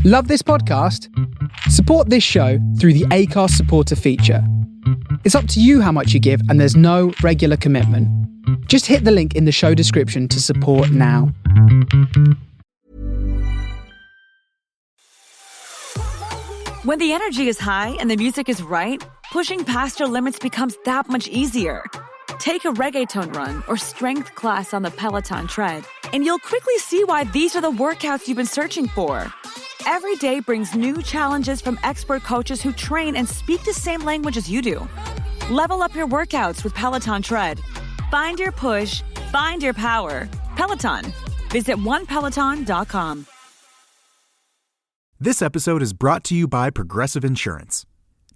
Love this podcast? Support this show through the Acast supporter feature. It's up to you how much you give, and there's no regular commitment. Just hit the link in the show description to support now. When the energy is high and the music is right, pushing past your limits becomes that much easier. Take a reggaeton run or strength class on the Peloton tread, and you'll quickly see why these are the workouts you've been searching for. Every day brings new challenges from expert coaches who train and speak the same language as you do. Level up your workouts with Peloton Tread. Find your push, find your power. Peloton. Visit onepeloton.com. This episode is brought to you by Progressive Insurance.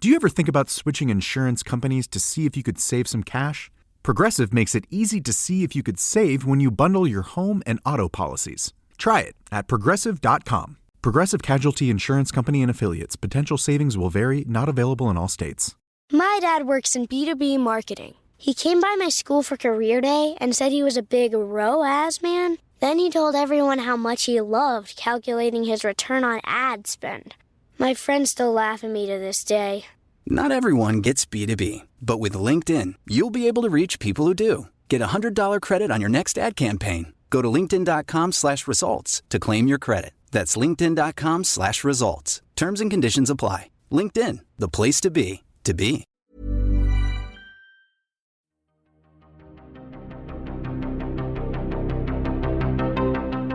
Do you ever think about switching insurance companies to see if you could save some cash? Progressive makes it easy to see if you could save when you bundle your home and auto policies. Try it at Progressive.com. Progressive Casualty Insurance Company and Affiliates. Potential savings will vary, not available in all states. My dad works in B2B marketing. He came by my school for career day and said he was a big ROAS man. Then he told everyone how much he loved calculating his return on ad spend. My friends still laugh at me to this day. Not everyone gets B2B, but with LinkedIn, you'll be able to reach people who do. Get a $100 credit on your next ad campaign. Go to linkedin.com/results to claim your credit. That's linkedin.com/results. Terms and conditions apply. LinkedIn, the place to be, to be.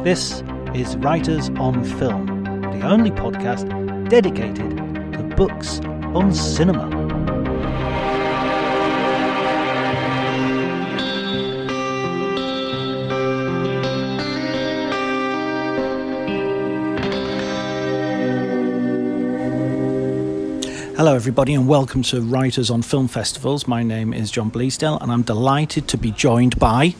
This is Writers on Film, the only podcast dedicated to books on cinema. Hello everybody and welcome to Writers on Film Festivals. My name is John Bleasdale and I'm delighted to be joined by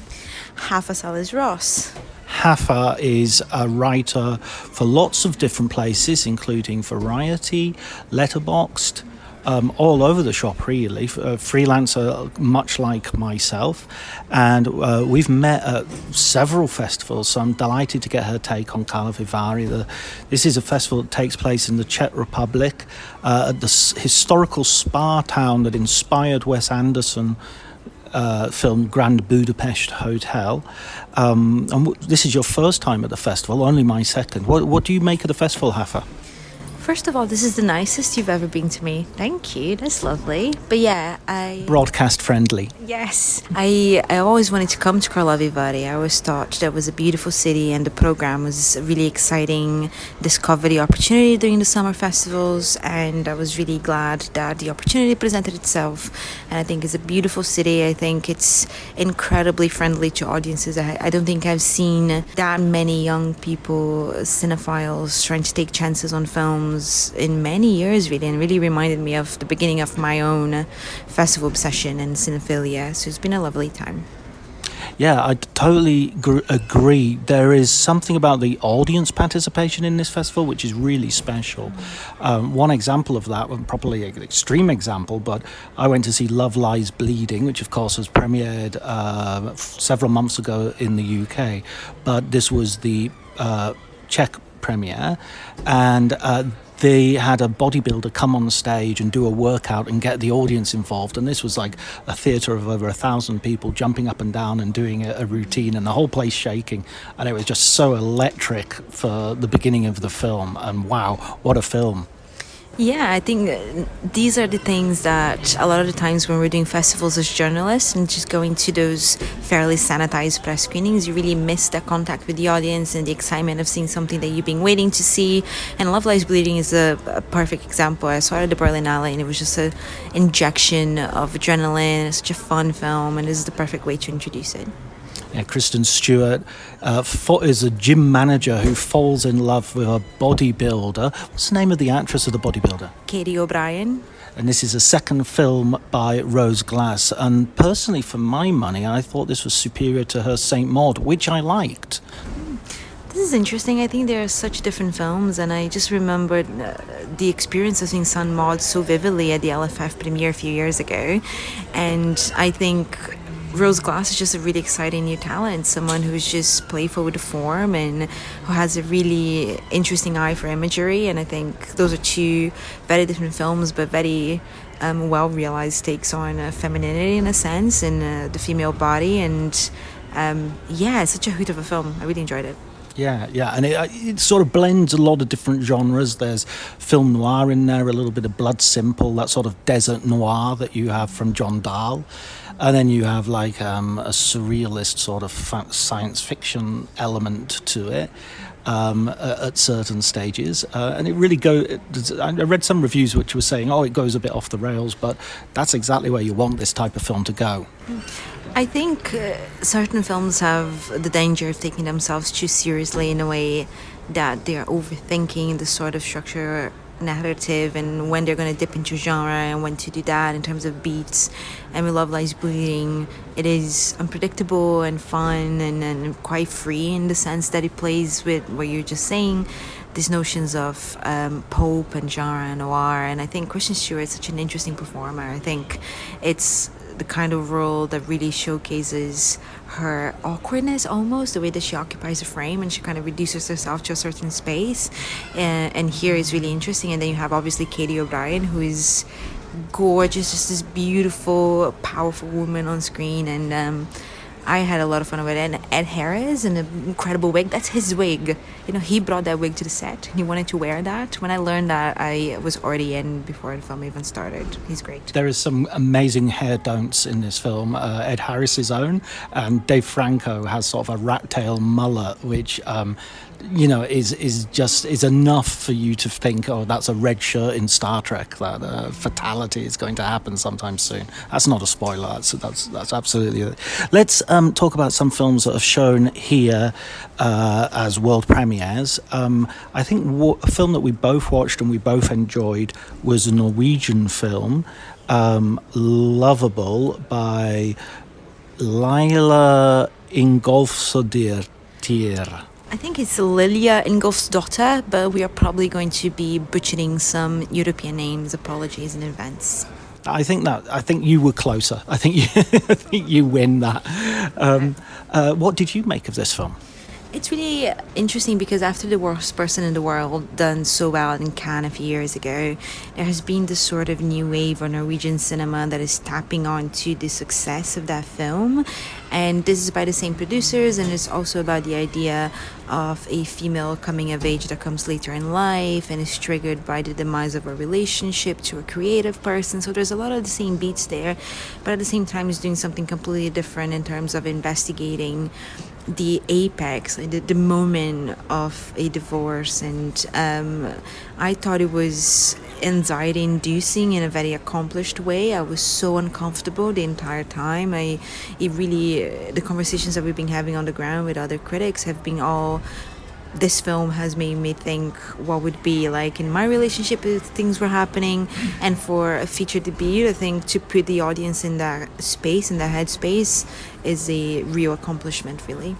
Hafa Salas-Ross. Hafa is a writer for lots of different places, including Variety, Letterboxd, all over the shop really, freelancer much like myself, and we've met at several festivals, so I'm delighted to get her take on Karlovy Vary. This is a festival that takes place in the Czech Republic, at the historical spa town that inspired Wes Anderson film Grand Budapest Hotel. And this is your first time at the festival, only my second. What do you make of the festival, Hafa? First of all, this is the nicest you've ever been to me. Thank you. That's lovely. But yeah, broadcast friendly. Yes. I always wanted to come to Karlovy Vary. I always thought that was a beautiful city and the program was a really exciting discovery opportunity during the summer festivals, and I was really glad that the opportunity presented itself. And I think it's a beautiful city. I think it's incredibly friendly to audiences. I don't think I've seen that many young people, cinephiles, trying to take chances on films in many years really, and really reminded me of the beginning of my own festival obsession and cinephilia. So it's been a lovely time. Yeah, I totally agree. There is something about the audience participation in this festival which is really special. One example of that, probably an extreme example, but I went to see Love Lies Bleeding, which of course was premiered several months ago in the UK, but this was the Czech premiere, and they had a bodybuilder come on the stage and do a workout and get the audience involved, and this was like a theatre of over 1,000 people jumping up and down and doing a routine, and the whole place shaking, and it was just so electric for the beginning of the film. And wow, what a film. Yeah, I think these are the things that a lot of the times when we're doing festivals as journalists and just going to those fairly sanitized press screenings, you really miss that contact with the audience and the excitement of seeing something that you've been waiting to see. And Love Lies Bleeding is a perfect example. I saw it at the Berlinale and it was just an injection of adrenaline. It's such a fun film, and this is the perfect way to introduce it. Yeah, Kristen Stewart is a gym manager who falls in love with a bodybuilder. What's the name of the actress of the bodybuilder? Katie O'Brien. And this is a second film by Rose Glass. And personally, for my money, I thought this was superior to her Saint Maud, which I liked. This is interesting. I think there are such different films, and I just remembered the experience of seeing Saint Maud so vividly at the LFF premiere a few years ago. And I think Rose Glass is just a really exciting new talent, someone who's just playful with the form and who has a really interesting eye for imagery. And I think those are two very different films, but very well-realized takes on femininity in a sense, and the female body. And it's such a hoot of a film. I really enjoyed it. Yeah, and it sort of blends a lot of different genres. There's film noir in there, a little bit of Blood Simple, that sort of desert noir that you have from John Dahl. And then you have like a surrealist sort of science fiction element to it at certain stages. And it really I read some reviews which were saying, it goes a bit off the rails, but that's exactly where you want this type of film to go. I think certain films have the danger of taking themselves too seriously in a way that they're overthinking the sort of structure narrative and when they're going to dip into genre and when to do that in terms of beats. And with Love Lies Bleeding, it is unpredictable and fun and quite free in the sense that it plays with what you're just saying, these notions of pulp and genre and noir. And I think Kristen Stewart is such an interesting performer. I think it's the kind of role that really showcases her awkwardness, almost the way that she occupies a frame and she kind of reduces herself to a certain space, and here is really interesting. And then you have obviously Katie O'Brien, who is gorgeous, just this beautiful, powerful woman on screen. And I had a lot of fun with it. And Ed Harris, an incredible wig. That's his wig. He brought that wig to the set. He wanted to wear that. When I learned that, I was already in before the film even started. He's great. There is some amazing hair don'ts in this film. Ed Harris's own, and Dave Franco has sort of a rat tail mullet, which is enough for you to think, that's a red shirt in Star Trek, that fatality is going to happen sometime soon. That's not a spoiler. That's absolutely it. Let's talk about some films that have shown here as world premieres. I think a film that we both watched and we both enjoyed was a Norwegian film, Lovable, by Laila Ingolfsdottir. I think it's Lilia Ingolfsdottir, but we are probably going to be butchering some European names. Apologies in advance. I think you were closer. I think you win that. What did you make of this film? It's really interesting because after The Worst Person in the World done so well in Cannes a few years ago, there has been this sort of new wave of Norwegian cinema that is tapping onto the success of that film. And this is by the same producers, and it's also about the idea of a female coming of age that comes later in life and is triggered by the demise of a relationship to a creative person. So there's a lot of the same beats there, but at the same time it's doing something completely different in terms of investigating the apex, the moment of a divorce. And I thought it was anxiety inducing in a very accomplished way. I was so uncomfortable the entire time. The conversations that we've been having on the ground with other critics have been all, this film has made me think what would be like in my relationship if things were happening. And for a feature debut, I think to put the audience in that space, in that headspace, is a real accomplishment, really.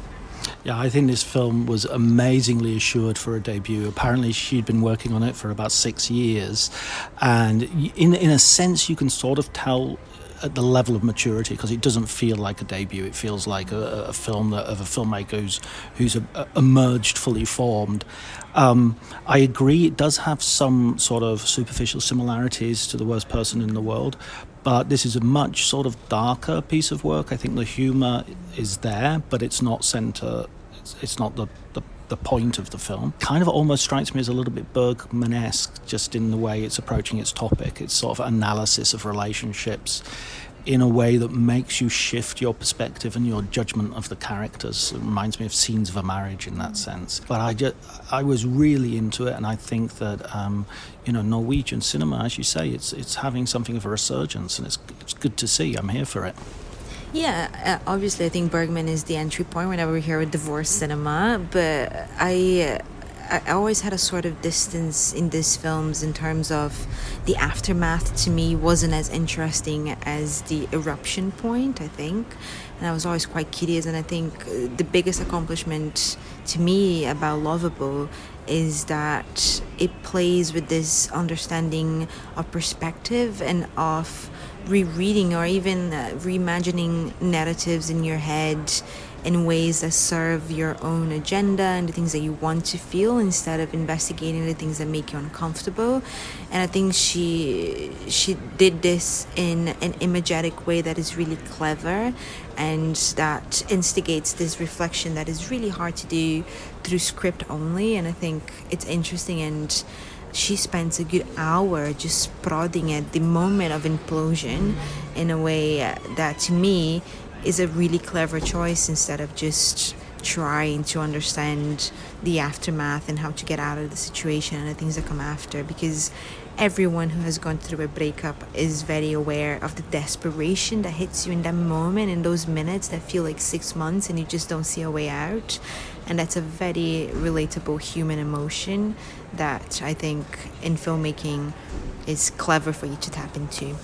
Yeah, I think this film was amazingly assured for a debut. Apparently she'd been working on it for about 6 years, and in a sense you can sort of tell at the level of maturity, because it doesn't feel like a debut. It feels like a film of a filmmaker who's emerged fully formed. I agree, it does have some sort of superficial similarities to The Worst Person in the World, but this is a much sort of darker piece of work. I think the humour is there, but it's not centre. It's not the point of the film. Kind of almost strikes me as a little bit Bergman-esque, just in the way it's approaching its topic. It's sort of analysis of relationships in a way that makes you shift your perspective and your judgment of the characters. It reminds me of Scenes of a Marriage in that sense. But I was really into it, and I think that Norwegian cinema, as you say, it's having something of a resurgence, and it's good to see. I'm here for it. Yeah, obviously I think Bergman is the entry point whenever we hear of divorce cinema, but I always had a sort of distance in these films in terms of the aftermath. To me wasn't as interesting as the eruption point, I think, and I was always quite curious. And I think the biggest accomplishment to me about Lovable is that it plays with this understanding of perspective and of rereading or even reimagining narratives in your head in ways that serve your own agenda and the things that you want to feel, instead of investigating the things that make you uncomfortable. And I think she did this in an imagetic way that is really clever, and that instigates this reflection that is really hard to do through script only. And I think it's interesting, and she spends a good hour just prodding at the moment of implosion in a way that, to me, is a really clever choice, instead of just trying to understand the aftermath and how to get out of the situation and the things that come after. Because everyone who has gone through a breakup is very aware of the desperation that hits you in that moment, in those minutes that feel like 6 months and you just don't see a way out. And that's a very relatable human emotion that I think in filmmaking is clever for you to tap into.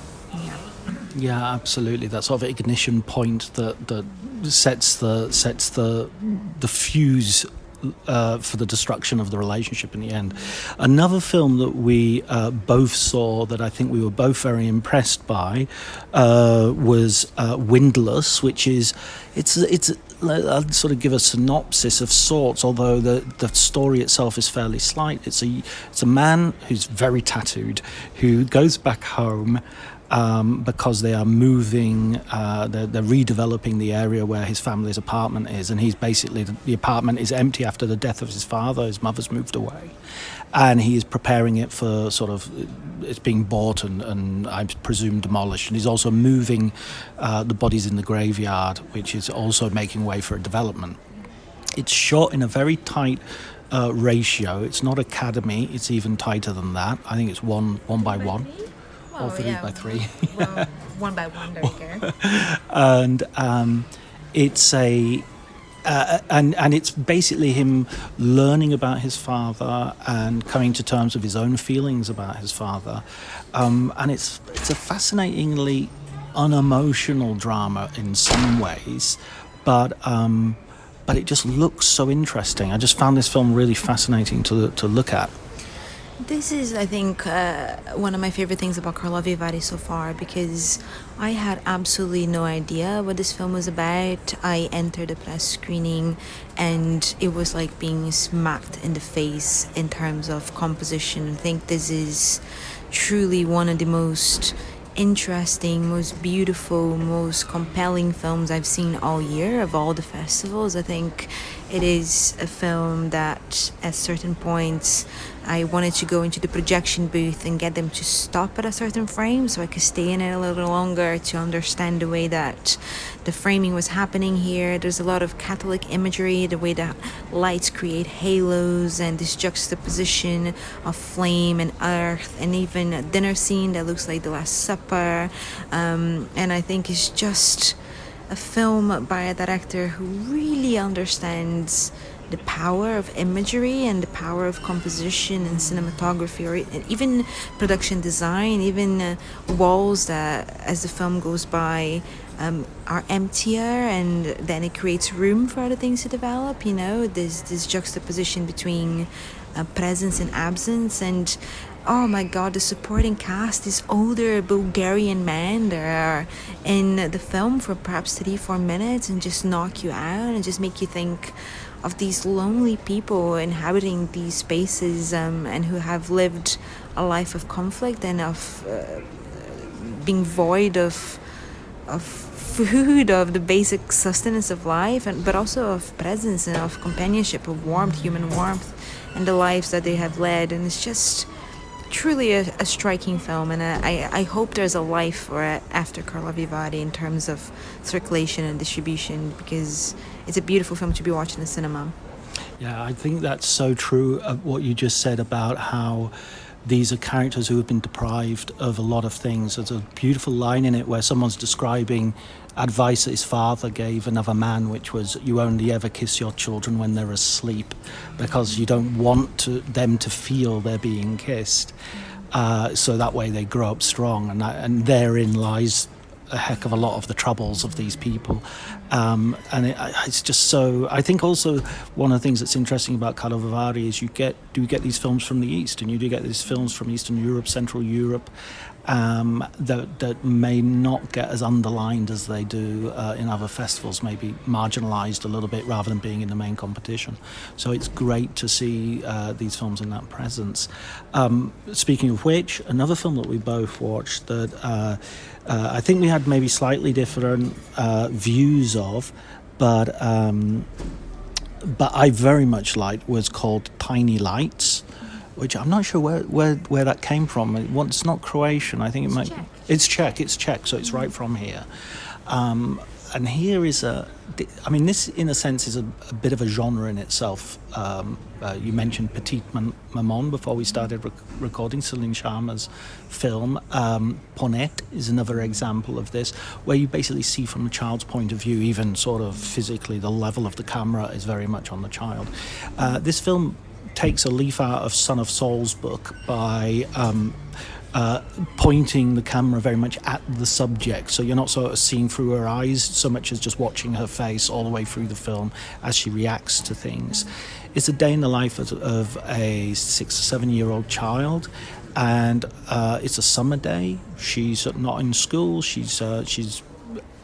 Yeah, absolutely. That sort of ignition point that sets the fuse for the destruction of the relationship in the end. Another film that we both saw that I think we were both very impressed by was Windless, which is I'll sort of give a synopsis of sorts, although the story itself is fairly slight. It's a man who's very tattooed, who goes back home because they are moving, they're redeveloping the area where his family's apartment is, and he's basically, the apartment is empty after the death of his father. His mother's moved away, and he is preparing it for sort of, it's being bought and I presume demolished, and he's also moving the bodies in the graveyard, which is also making way for a development. It's shot in a very tight ratio. It's not Academy, it's even tighter than that. I think it's one by one. Or 3x3. Well, 1x1, there you go. And it's and it's basically him learning about his father and coming to terms with his own feelings about his father. And it's a fascinatingly unemotional drama in some ways, but it just looks so interesting. I just found this film really fascinating to look at. This is, I think, one of my favorite things about Karlovy Vary so far, because I had absolutely no idea what this film was about. I entered a press screening and it was like being smacked in the face in terms of composition. I think this is truly one of the most interesting, most beautiful, most compelling films I've seen all year of all the festivals. I think it is a film that at certain points I wanted to go into the projection booth and get them to stop at a certain frame so I could stay in it a little longer to understand the way that the framing was happening here. There's a lot of Catholic imagery, the way that lights create halos, and this juxtaposition of flame and earth, and even a dinner scene that looks like the Last Supper. And I think it's just a film by a director who really understands the power of imagery and the power of composition and cinematography, or even production design, even walls that, as the film goes by, are emptier, and then it creates room for other things to develop. You know, this juxtaposition between presence and absence. And oh my god, the supporting cast, these older Bulgarian men that are in the film for perhaps 3-4 minutes and just knock you out and just make you think of these lonely people inhabiting these spaces, and who have lived a life of conflict and of being void of food, of the basic sustenance of life, but also of presence and of companionship, of warmth, human warmth, and the lives that they have led. And it's just truly a striking film, and I hope there's a life for it after Karlovy Vary in terms of circulation and distribution, because it's a beautiful film to be watched in the cinema. Yeah, I think that's so true of what you just said about how these are characters who have been deprived of a lot of things. There's a beautiful line in it where someone's describing advice that his father gave another man, which was, you only ever kiss your children when they're asleep, because you don't want them to feel they're being kissed. So that way they grow up strong, and therein lies a heck of a lot of the troubles of these people. It's just so... I think also one of the things that's interesting about Karlovy Vary is you get these films from the East, and you do get these films from Eastern Europe, Central Europe, that may not get as underlined as they do in other festivals, maybe marginalised a little bit rather than being in the main competition. So it's great to see these films in that presence. Speaking of which, another film that we both watched that I think we had maybe slightly different views of, but I very much liked, was called Tiny Lights, which I'm not sure where that came from. It's not Croatian. I think it might. It's Czech. So it's right from here. And here is this in a sense is a bit of a genre in itself. You mentioned Petite Maman before we started recording, Celine Sharma's film. Ponette is another example of this, where you basically see from a child's point of view, even sort of physically, the level of the camera is very much on the child. This film takes a leaf out of Son of Saul's book by pointing the camera very much at the subject, so you're not sort of seeing through her eyes so much as just watching her face all the way through the film as she reacts to things. It's a day in the life of a 6 or 7 year old child, and it's a summer day. She's not in school. She's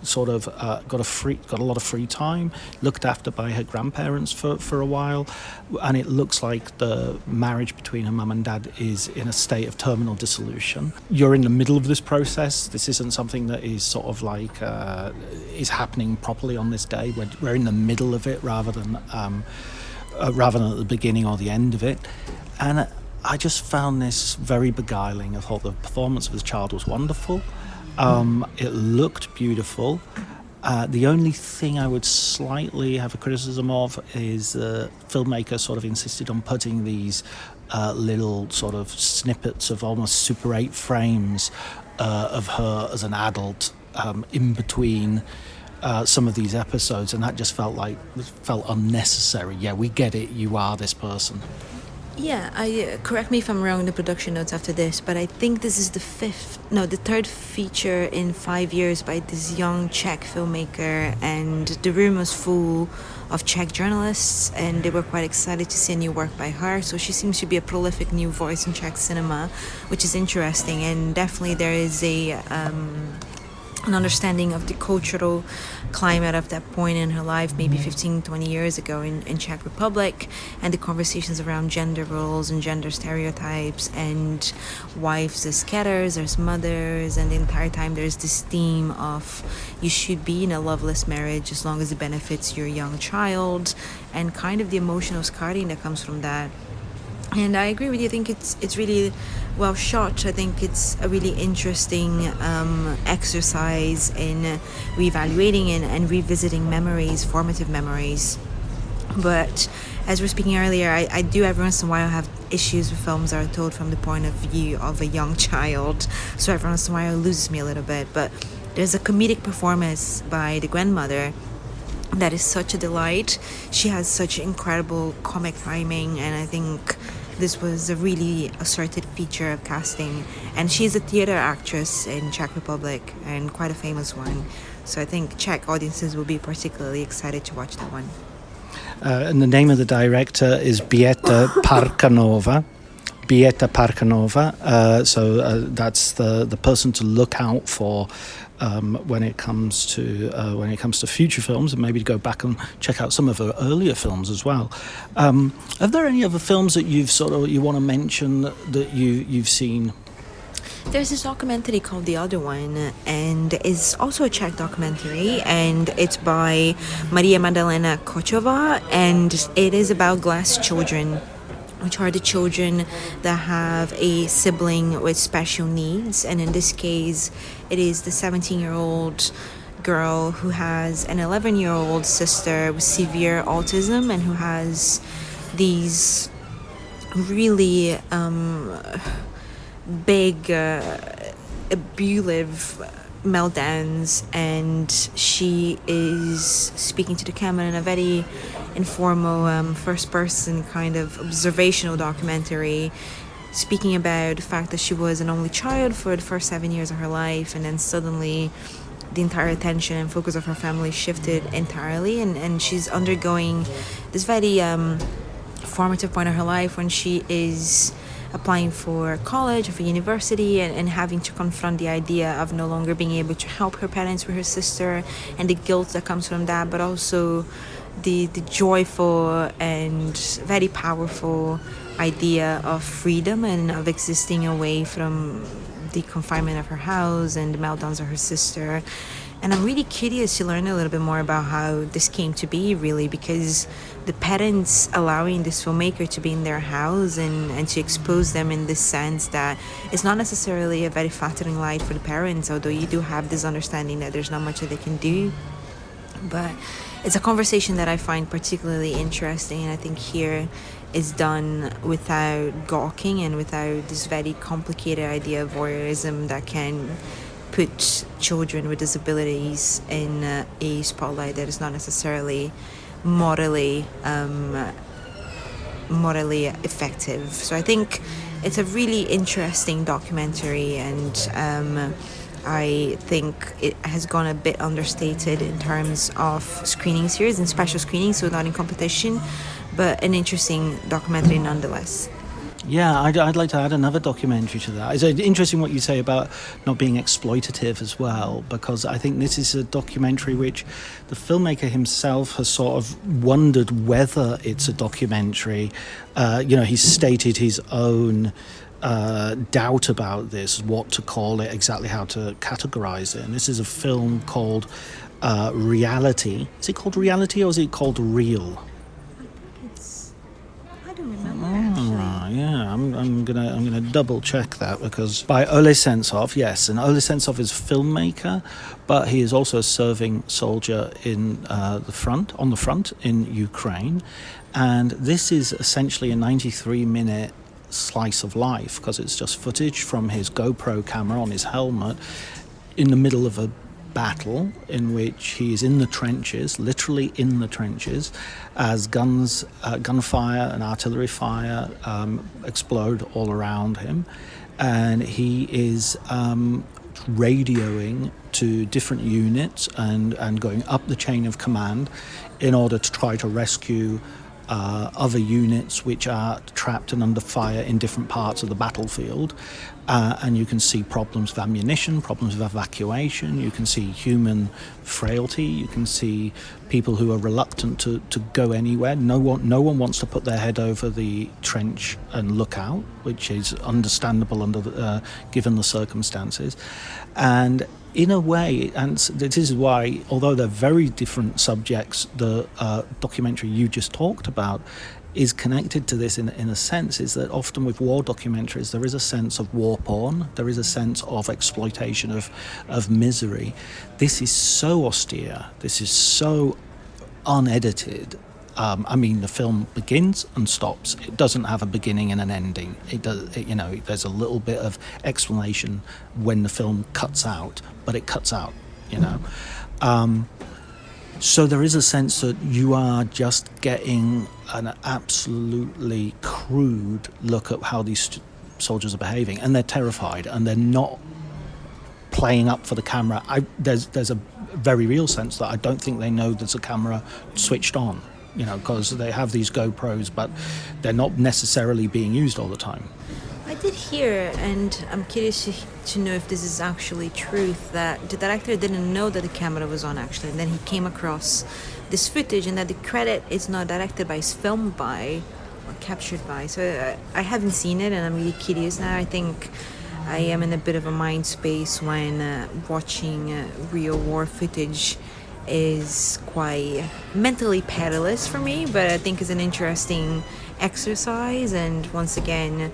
sort of got a lot of free time, looked after by her grandparents for a while, and it looks like the marriage between her mum and dad is in a state of terminal dissolution. You're in the middle of this process. This isn't something that is sort of like is happening properly on this day. We're in the middle of it rather than at the beginning or the end of it, and I just found this very beguiling. I thought the performance of this child was wonderful. It looked beautiful. The only thing I would slightly have a criticism of is the filmmaker sort of insisted on putting these little sort of snippets of almost Super 8 frames of her as an adult in between some of these episodes, and that just felt unnecessary. Yeah, we get it. You are this person. Yeah, correct me if I'm wrong in the production notes after this, but I think this is the third feature in 5 years by this young Czech filmmaker, and the room was full of Czech journalists, and they were quite excited to see a new work by her. So she seems to be a prolific new voice in Czech cinema, which is interesting, and definitely there is an understanding of the cultural climate of that point in her life, maybe 15-20 years ago in Czech Republic, and the conversations around gender roles and gender stereotypes, and wives as getters, as mothers, and the entire time there's this theme of you should be in a loveless marriage as long as it benefits your young child, and kind of the emotional scarring that comes from that. And I agree with you. I think it's really well shot. I think it's a really interesting exercise in reevaluating and revisiting memories, formative memories. But as we were speaking earlier, I do every once in a while have issues with films that are told from the point of view of a young child. So every once in a while it loses me a little bit. But there's a comedic performance by the grandmother that is such a delight. She has such incredible comic timing, and I think this was a really asserted feature of casting. And she's a theater actress in Czech Republic, and quite a famous one. So I think Czech audiences will be particularly excited to watch that one. And the name of the director is Beata Parkanova. That's the person to look out for when it comes to future films, and maybe to go back and check out some of her earlier films as well. Are there any other films that you want to mention that you've seen? There's this documentary called The Other One, and it's also a Czech documentary, and it's by Maria Magdalena Kočová, and it is about glass children, which are the children that have a sibling with special needs. And in this case, it is the 17-year-old girl who has an 11-year-old sister with severe autism, and who has these really big abusive meltdowns, and she is speaking to the camera in a very informal first-person kind of observational documentary, speaking about the fact that she was an only child for the first 7 years of her life, and then suddenly the entire attention and focus of her family shifted entirely, and she's undergoing this very formative point of her life when she is applying for college or for university, and having to confront the idea of no longer being able to help her parents with her sister, and the guilt that comes from that, but also the joyful and very powerful idea of freedom and of existing away from the confinement of her house and the meltdowns of her sister. And I'm really curious to learn a little bit more about how this came to be, really, because the parents allowing this filmmaker to be in their house and to expose them in this sense that it's not necessarily a very flattering light for the parents, although you do have this understanding that there's not much that they can do. But it's a conversation that I find particularly interesting, and I think here is done without gawking and without this very complicated idea of voyeurism that can put children with disabilities in a spotlight that is not necessarily morally effective. So I think it's a really interesting documentary, and I think it has gone a bit understated in terms of screening series and special screenings, so not in competition, but an interesting documentary nonetheless. Yeah, I'd like to add another documentary to that. It's interesting what you say about not being exploitative as well, because I think this is a documentary which the filmmaker himself has sort of wondered whether it's a documentary. He's stated his own doubt about this, what to call it, exactly how to categorize it. And this is a film called Reality. Is it called Reality or is it called Real? Yeah, I'm gonna double check that, because by Ole Sentsov, yes, and Ole Sentsov is a filmmaker, but he is also a serving soldier in on the front in Ukraine, and this is essentially a 93-minute slice of life, because it's just footage from his GoPro camera on his helmet in the middle of a battle in which he is in the trenches, literally in the trenches, as gunfire and artillery fire explode all around him, and he is radioing to different units and going up the chain of command in order to try to rescue other units which are trapped and under fire in different parts of the battlefield. And you can see problems of ammunition, problems of evacuation, you can see human frailty, you can see people who are reluctant to go anywhere. No one wants to put their head over the trench and look out, which is understandable given the circumstances. And in a way, and this is why, although they're very different subjects, the documentary you just talked about is connected to this in a sense, is that often with war documentaries there is a sense of war porn, there is a sense of exploitation of misery. This is so austere, this is so unedited. The film begins and stops. It doesn't have a beginning and an ending. It does, there's a little bit of explanation when the film cuts out, but it cuts out, So there is a sense that you are just getting an absolutely crude look at how these soldiers are behaving, and they're terrified, and they're not playing up for the camera. There's a very real sense that I don't think they know there's a camera switched on, because they have these GoPros, but they're not necessarily being used all the time. I did hear, and I'm curious to know if this is actually truth, that the director didn't know that the camera was on, actually, and then he came across this footage, and that the credit is not directed by, it's filmed by or captured by. So I haven't seen it, and I'm really curious now. I think I am in a bit of a mind space when watching real war footage is quite mentally perilous for me, but I think it's an interesting exercise, and once again,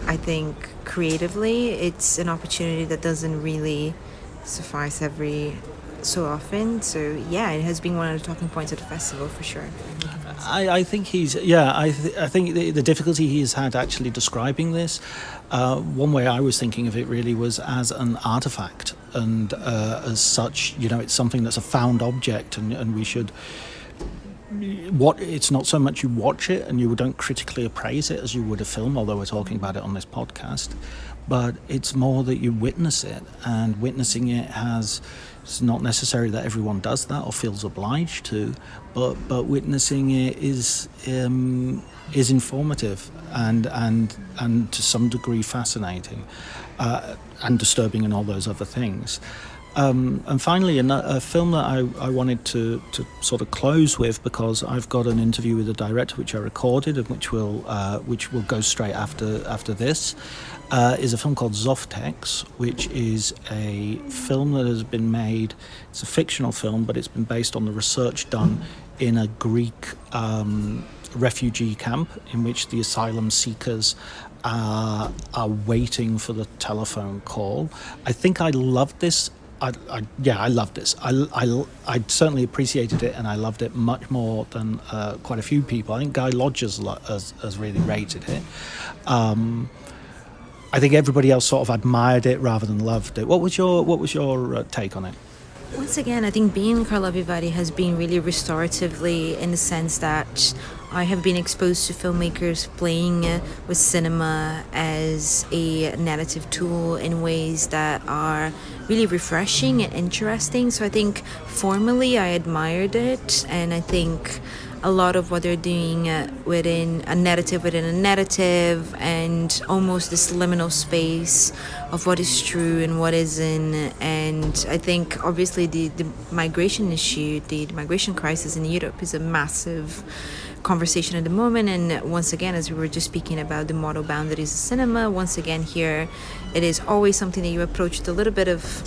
I think creatively it's an opportunity that doesn't really suffice every so often. So yeah, it has been one of the talking points at the festival for sure. I think I think the difficulty he has had actually describing this, one way I was thinking of it really was as an artifact, and as such, it's something that's a found object, and we should it's not so much you watch it and you don't critically appraise it as you would a film, although we're talking about it on this podcast, but it's more that you witness it, and witnessing it it's not necessary that everyone does that or feels obliged to, but witnessing it is informative and to some degree fascinating, and disturbing and all those other things. And finally, a film that I wanted to sort of close with, because I've got an interview with the director which I recorded and which will go straight after this, is a film called Zoftex, which is a film that has been made. It's a fictional film, but it's been based on the research done in a Greek refugee camp in which the asylum seekers are waiting for the telephone call. I think I loved this. I loved this. I certainly appreciated it, and I loved it much more than quite a few people. I think Guy Lodge has really rated it. I think everybody else sort of admired it rather than loved it. What was your take on it? Once again, I think being in Karlovy Vary has been really restoratively, in the sense that I have been exposed to filmmakers playing with cinema as a narrative tool in ways that are really refreshing and interesting. So I think formally I admired it, and I think a lot of what they're doing within a narrative and almost this liminal space of what is true and what isn't. And I think obviously the migration issue, the migration crisis in Europe is a massive conversation at the moment. And once again, as we were just speaking about the model boundaries of cinema, once again here it is always something that you approach with a little bit of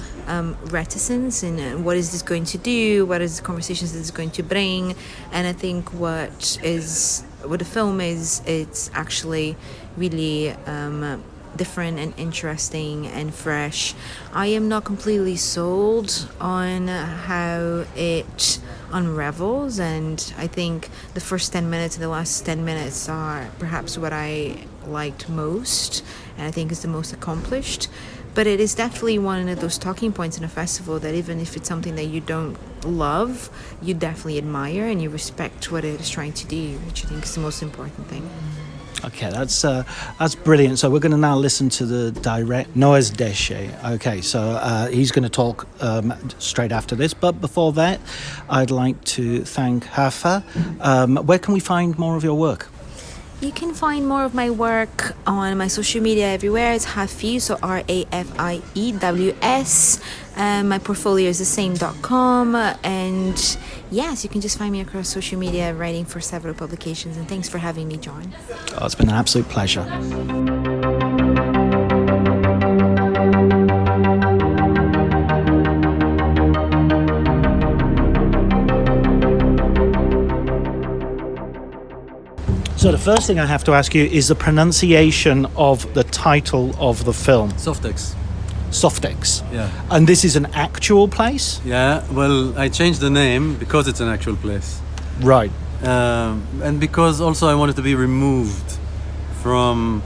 reticence, and what is this going to do, what is the conversations this is going to bring. And I think what the film is, it's actually really different and interesting and fresh. I am not completely sold on how it unravels, and I think the first 10 minutes and the last 10 minutes are perhaps what I liked most, and I think is the most accomplished. But it is definitely one of those talking points in a festival that even if it's something that you don't love, you definitely admire and you respect what it is trying to do, which I think is the most important thing. Okay, that's brilliant. So we're going to now listen to the direct Noes Deshe. Okay, so he's going to talk straight after this. But before that, I'd like to thank Hafa. Where can we find more of your work? You can find more of my work on my social media everywhere. It's Rafiewes, so RAFIEWS. My portfolio is thesame.com. And yes, you can just find me across social media, writing for several publications. And thanks for having me, John. Oh, it's been an absolute pleasure. So the first thing I have to ask you is the pronunciation of the title of the film. Zoftex. Zoftex. Yeah. And this is an actual place? Yeah, well, I changed the name because it's an actual place. Right. And because also I wanted to be removed from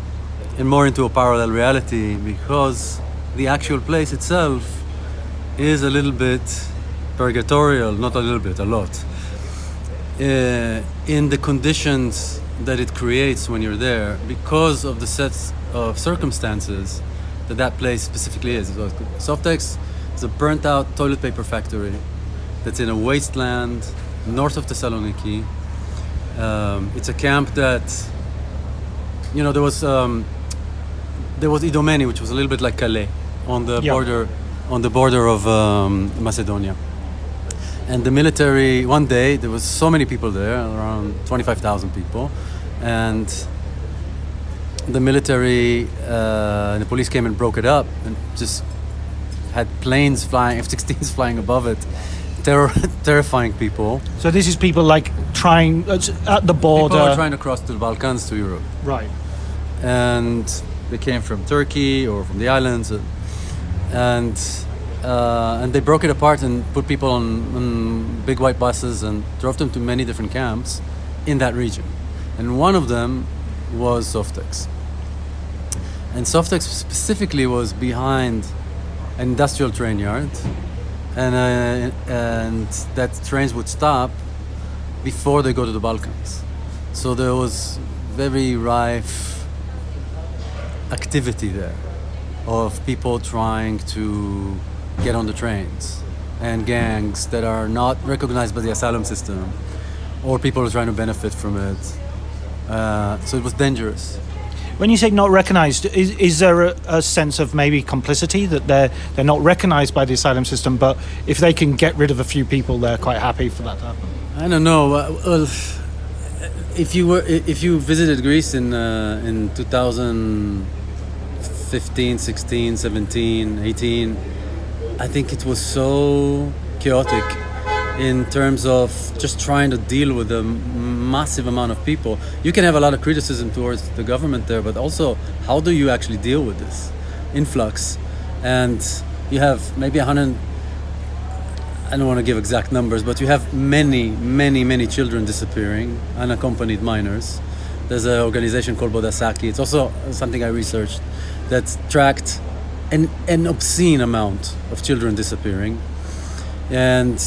and more into a parallel reality, because the actual place itself is a little bit purgatorial, not a little bit, a lot. In the conditions that it creates when you're there, because of the sets of circumstances that place specifically is. So Zoftex is a burnt-out toilet paper factory that's in a wasteland north of Thessaloniki. It's a camp that, you know, there was Idomeni, which was a little bit like Calais, on the border of Macedonia. And the military, one day, there was so many people there, around 25,000 people, and the military and the police came and broke it up and just had planes flying, F-16s flying above it, terrifying people. So this is people like trying, at the border... People are trying to cross to the Balkans, to Europe. Right. And they came from Turkey or from the islands, and they broke it apart and put people on big white buses and drove them to many different camps in that region. And one of them was Zoftex. And Zoftex specifically was behind an industrial train yard, and that trains would stop before they go to the Balkans. So there was very rife activity there of people trying to get on the trains, and gangs that are not recognized by the asylum system, or people are trying to benefit from it. So it was dangerous. When you say not recognised, is there a sense of maybe complicity that they're not recognised by the asylum system, but if they can get rid of a few people, they're quite happy for that to happen? I don't know. Well, if you visited Greece in 2015, 16, 17, 18, I think it was so chaotic in terms of just trying to deal with a massive amount of people. You can have a lot of criticism towards the government there, but also how do you actually deal with this influx? And you have maybe 100, I don't want to give exact numbers, but you have many children disappearing, unaccompanied minors. There's an organization called Bodasaki. It's also something I researched that tracked an obscene amount of children disappearing, and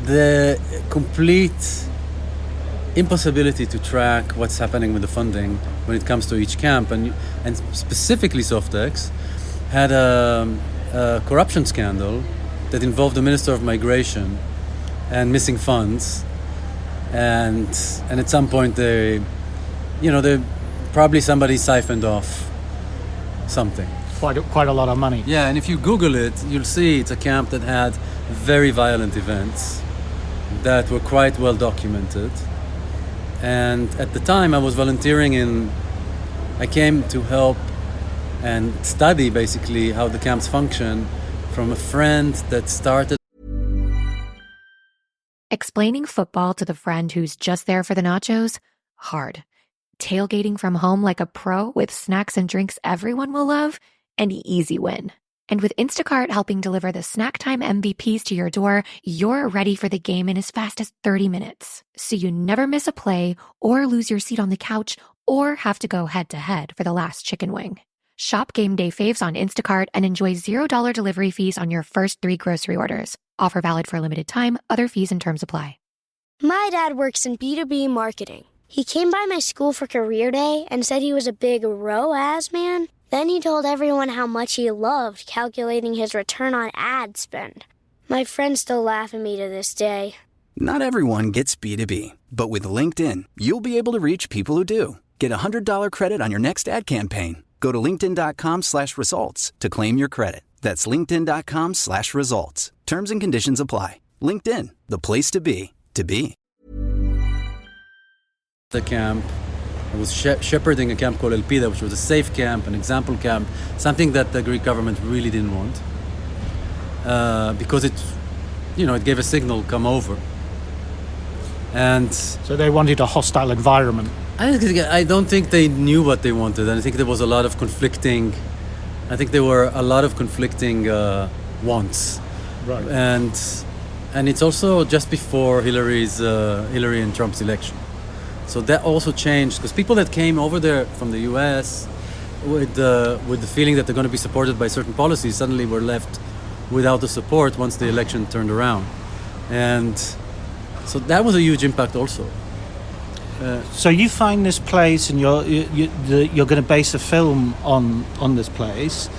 the complete impossibility to track what's happening with the funding when it comes to each camp, and specifically Softex had a corruption scandal that involved the Minister of Migration and missing funds, and at some point they probably somebody siphoned off something. Quite a lot of money. Yeah, and if you Google it, you'll see it's a camp that had very violent events that were quite well documented. And at the time I was volunteering I came to help and study basically how the camps function from a friend that started. Explaining football to the friend who's just there for the nachos? Hard. Tailgating from home like a pro with snacks and drinks everyone will love? An easy win. And with Instacart helping deliver the snack time MVPs to your door, you're ready for the game in as fast as 30 minutes. So you never miss a play or lose your seat on the couch or have to go head-to-head for the last chicken wing. Shop Game Day Faves on Instacart and enjoy $0 delivery fees on your first 3 grocery orders. Offer valid for a limited time. Other fees and terms apply. My dad works in B2B marketing. He came by my school for career day and said he was a big ROAS man. Then he told everyone how much he loved calculating his return on ad spend. My friends still laugh at me to this day. Not everyone gets B2B, but with LinkedIn, you'll be able to reach people who do. Get $100 credit on your next ad campaign. Go to linkedin.com/results to claim your credit. That's linkedin.com/results. Terms and conditions apply. LinkedIn, the place to be, to be. The camp, I was shepherding a camp called Elpida, which was a safe camp, an example camp, something that the Greek government really didn't want, because it gave a signal, come over. And so they wanted a hostile environment. I don't think they knew what they wanted, and I think there was a lot of conflicting. I think there were a lot of conflicting wants, right? And it's also just before Hillary and Trump's election. So that also changed, because people that came over there from the U.S. with the feeling that they're going to be supported by certain policies suddenly were left without the support once the election turned around, and so that was a huge impact also. So you find this place, and you're going to base a film on this place,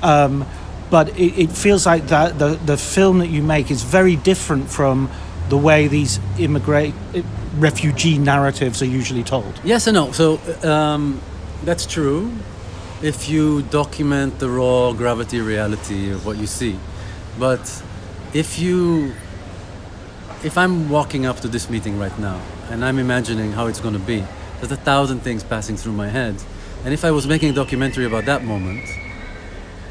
but it feels like that the film that you make is very different from the way these refugee narratives are usually told. Yes and no. So that's true if you document the raw gravity reality of what you see. But if I'm walking up to this meeting right now and I'm imagining how it's going to be, there's 1,000 things passing through my head. And if I was making a documentary about that moment,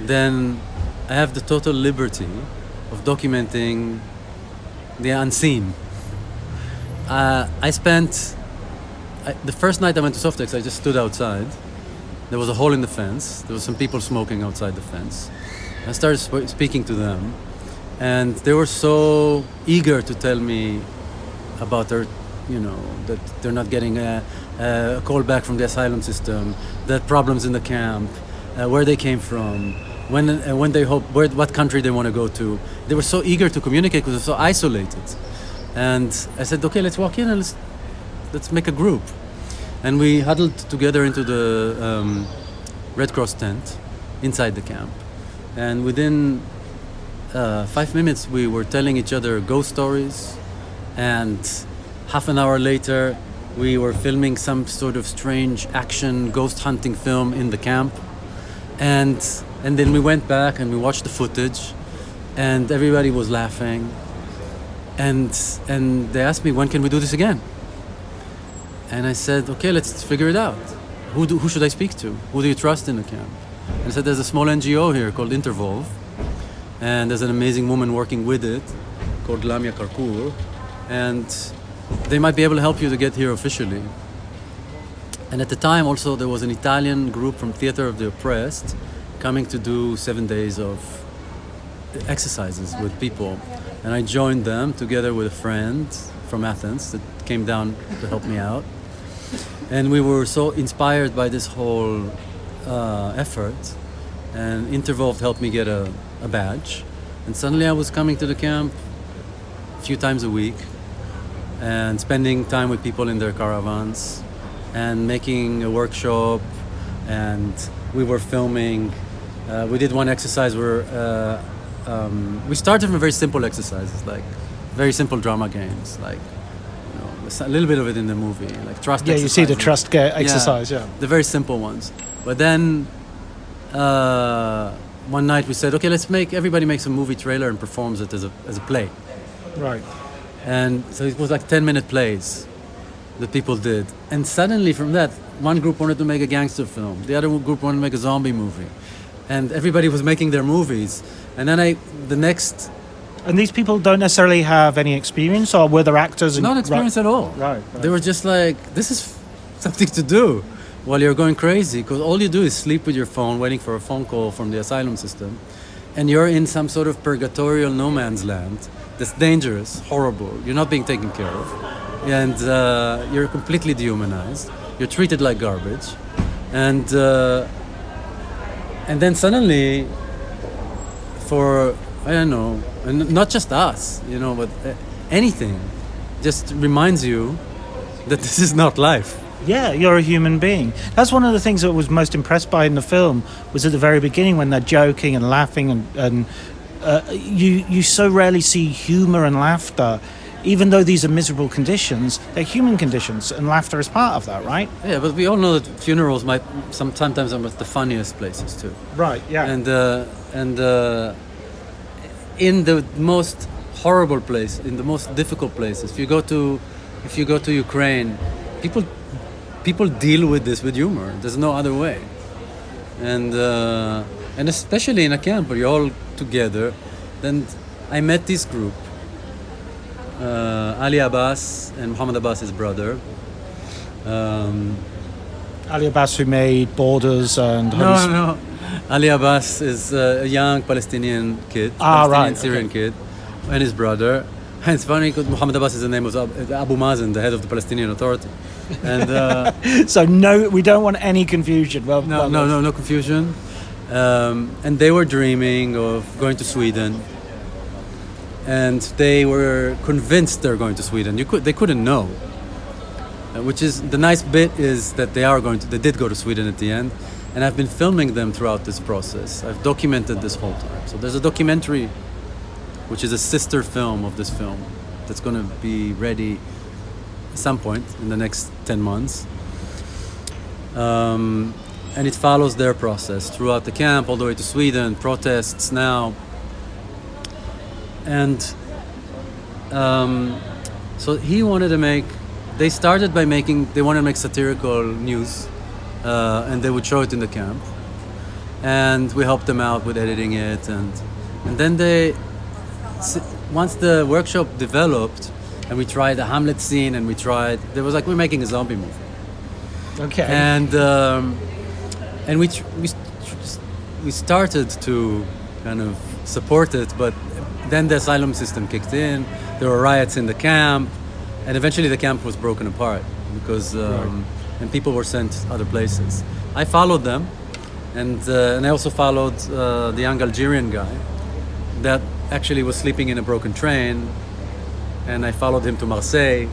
then I have the total liberty of documenting the unseen. The first night I went to Softex, I just stood outside. There was a hole in the fence. There was some people smoking outside the fence. I started speaking to them, and they were so eager to tell me about that they're not getting a call back from the asylum system, the problems in the camp, where they came from, when they hope, what country they want to go to. They were so eager to communicate because they're so isolated. And I said, okay, let's walk in and let's make a group. And we huddled together into the Red Cross tent inside the camp. And within 5 minutes, we were telling each other ghost stories. And half an hour later, we were filming some sort of strange action ghost hunting film in the camp. And then we went back and we watched the footage, and everybody was laughing. And they asked me, when can we do this again? And I said, okay, let's figure it out. Who should I speak to? Who do you trust in the camp? And I said, there's a small NGO here called Intervolve, and there's an amazing woman working with it called Lamia Karkur, and they might be able to help you to get here officially. And at the time also there was an Italian group from Theater of the Oppressed coming to do 7 days of exercises with people. And I joined them together with a friend from Athens that came down to help me out. And we were so inspired by this whole effort. And Intervolve helped me get a badge. And suddenly I was coming to the camp a few times a week and spending time with people in their caravans and making a workshop. And we were filming. We did one exercise where we started from very simple exercises, like very simple drama games, like a little bit of it in the movie, like trust. Yeah, you see the trust exercise, yeah. The very simple ones. But then one night we said, okay, everybody makes a movie trailer and performs it as a play. Right. And so it was like 10-minute plays that people did. And suddenly from that, one group wanted to make a gangster film. The other group wanted to make a zombie movie. And everybody was making their movies. And then And these people don't necessarily have any experience, or were there actors? Not experience at all. Right. They were just like, this is something to do while you're going crazy, because all you do is sleep with your phone, waiting for a phone call from the asylum system, and you're in some sort of purgatorial no man's land that's dangerous, horrible. You're not being taken care of, and you're completely dehumanized. You're treated like garbage, and then suddenly, for I don't know, and not just us, but anything just reminds you that this is not life. Yeah, you're a human being. That's one of the things that I was most impressed by in the film, was at the very beginning when they're joking and laughing, and you so rarely see humor and laughter. Even though these are miserable conditions, they're human conditions, and laughter is part of that, right? Yeah, but we all know that funerals sometimes are the funniest places too. Right. Yeah. And in the most horrible place, in the most difficult places, if you go to Ukraine, people deal with this with humor. There's no other way. And especially in a camp where you're all together, then I met this group. Ali Abbas and Muhammad Abbas, his brother. Ali Abbas, who made Borders and... No. Ali Abbas is a young Palestinian kid, Syrian kid, and his brother. And it's funny because Muhammad Abbas is the name of Abu Mazen, the head of the Palestinian Authority. And so we don't want any confusion. No confusion. And they were dreaming of going to Sweden. And they were convinced they're going to Sweden. They couldn't know. Which is the nice bit is that they did go to Sweden at the end. And I've been filming them throughout this process. I've documented this whole time. So there's a documentary, which is a sister film of this film, that's going to be ready at some point in the next 10 months. And it follows their process throughout the camp, all the way to Sweden, protests now. And so he wanted to they wanted to make satirical news. And they would show it in the camp, and we helped them out with editing it, and then once the workshop developed, and we tried the Hamlet scene, and they was like, we're making a zombie movie. Okay. And we started to kind of support it, but then the asylum system kicked in. There were riots in the camp, and eventually the camp was broken apart because. And people were sent other places. I followed them, and I also followed the young Algerian guy that actually was sleeping in a broken train and I followed him to Marseille.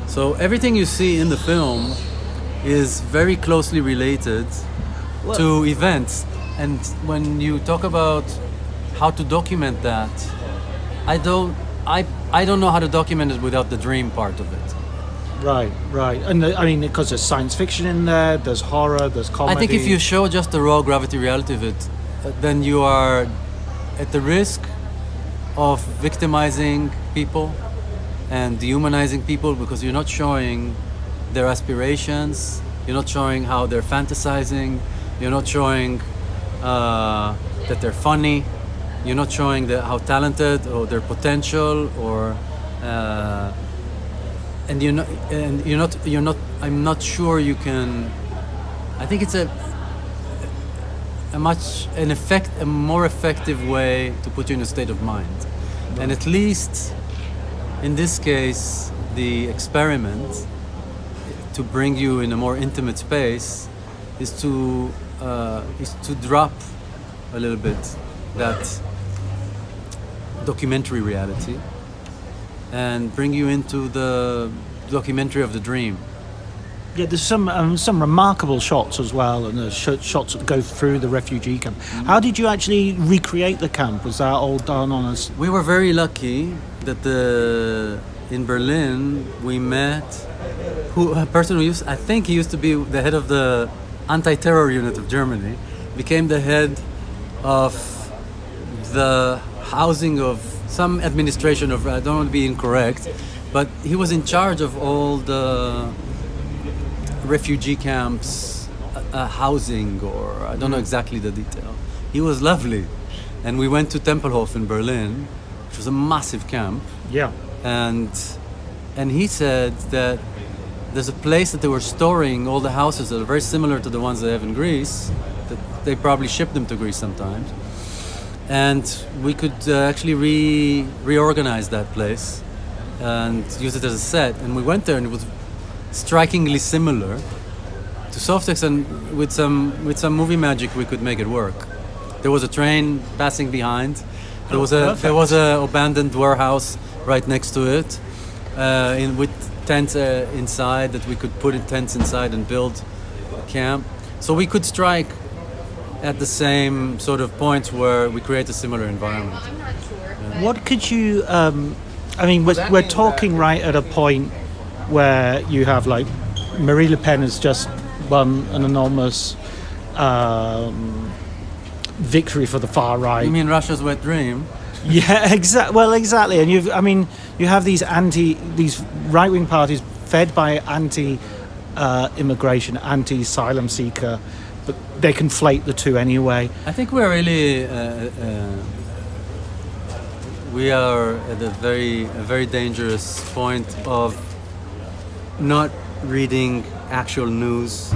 So everything you see in the film is very closely related to events. And when you talk about how to document that, I don't know how to document it without the dream part of it. Right. And I mean, because there's science fiction in there, there's horror, there's comedy. I think if you show just the raw gravity reality of it, then you are at the risk of victimizing people and dehumanizing people, because you're not showing their aspirations, you're not showing how they're fantasizing, you're not showing that they're funny, you're not showing how talented or their potential, or I'm not sure you can. I think it's a more effective way to put you in a state of mind. And at least in this case, the experiment to bring you in a more intimate space is to drop a little bit that documentary reality and bring you into the documentary of the dream. Yeah, there's some remarkable shots as well, and there's shots that go through the refugee camp. Mm-hmm. How did you actually recreate the camp? Was that all done on us? We were very lucky that in Berlin we met a person who I think he used to be the head of the anti-terror unit of Germany, became the head of the housing of some administration of, I don't want to be incorrect, but he was in charge of all the refugee camps, housing, or I don't know exactly the detail. He was lovely. And we went to Tempelhof in Berlin, which was a massive camp. Yeah. And he said that there's a place that they were storing all the houses that are very similar to the ones they have in Greece, that they probably ship them to Greece sometimes. And we could actually reorganize that place and use it as a set. And we went there, and it was strikingly similar to Softex, and with some movie magic we could make it work. There was a train passing behind. There was a abandoned warehouse right next to it, with tents inside that we could put in tents inside and build a camp. So we could strike at the same sort of points where we create a similar environment. What could you? I mean, we're talking right at a point where you have, like, Marie Le Pen has just won an enormous victory for the far right. You mean Russia's wet dream? Yeah, exactly. And you have these right-wing parties fed by anti-immigration, anti-asylum seeker, but they conflate the two anyway. I think we're really we are at a very dangerous point of not reading actual news,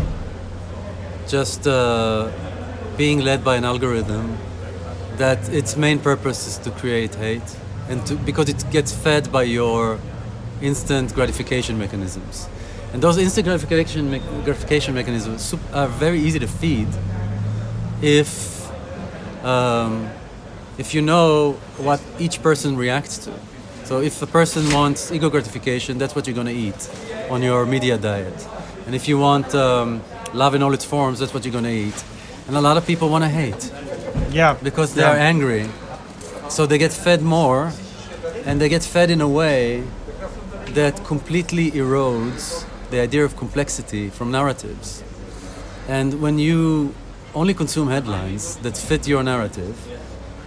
just being led by an algorithm that its main purpose is to create hate, and because it gets fed by your instant gratification mechanisms. And those instant gratification mechanisms are very easy to feed if you know what each person reacts to. So if a person wants ego gratification, that's what you're going to eat on your media diet. And if you want love in all its forms, that's what you're going to eat. And a lot of people want to hate. Yeah. Because they are angry. So they get fed more, and they get fed in a way that completely erodes the idea of complexity from narratives. And when you only consume headlines that fit your narrative,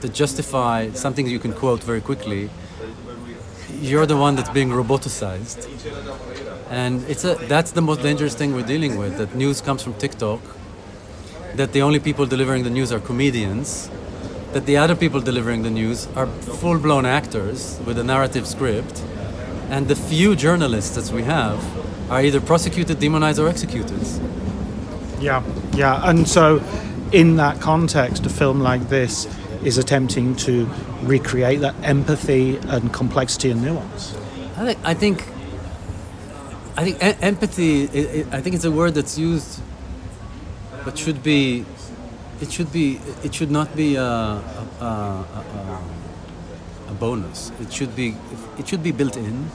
that justify something you can quote very quickly, you're the one that's being roboticized. And that's the most dangerous thing we're dealing with, that news comes from TikTok, that the only people delivering the news are comedians, that the other people delivering the news are full-blown actors with a narrative script, and the few journalists that we have are either prosecuted, demonized, or executed. Yeah. And so in that context, a film like this is attempting to recreate that empathy and complexity and nuance. I think empathy. I think it's a word that's used, but it should not be a bonus. It should be built in,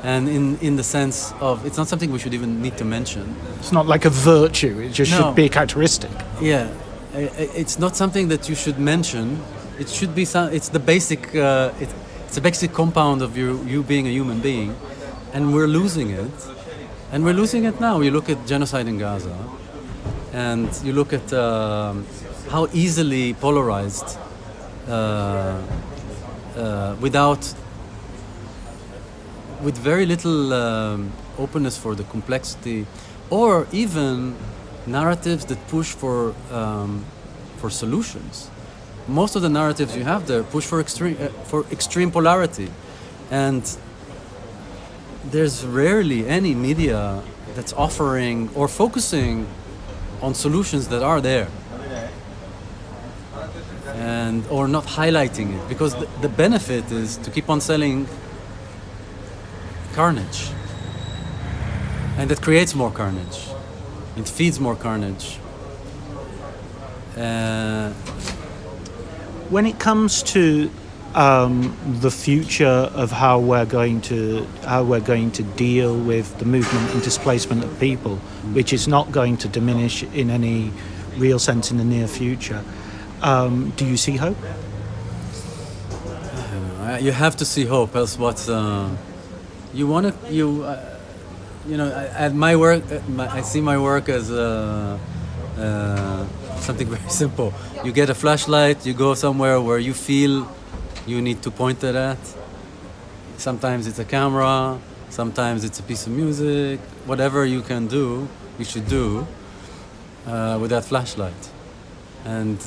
and in the sense of it's not something we should even need to mention. It's not like a virtue. It just should be a characteristic. Yeah, it's not something that you should mention. It should be it's the basic. It's a basic compound of you being a human being, and we're losing it. And we're losing it now. You look at genocide in Gaza, and you look at how easily polarized, with very little openness for the complexity, or even narratives that push for solutions. Most of the narratives you have there push for extreme polarity, and there's rarely any media that's offering or focusing on solutions that are there, and or not highlighting it, because the benefit is to keep on selling carnage, and that creates more carnage. It feeds more carnage. When it comes to the future of how we're going to deal with the movement and displacement of people, which is not going to diminish in any real sense in the near future, do you see hope? You have to see hope, else what? You want to at my work, I see my work as something very simple. You get a flashlight, you go somewhere where you feel you need to point it at. Sometimes it's a camera, sometimes it's a piece of music. Whatever you can do, you should do with that flashlight. And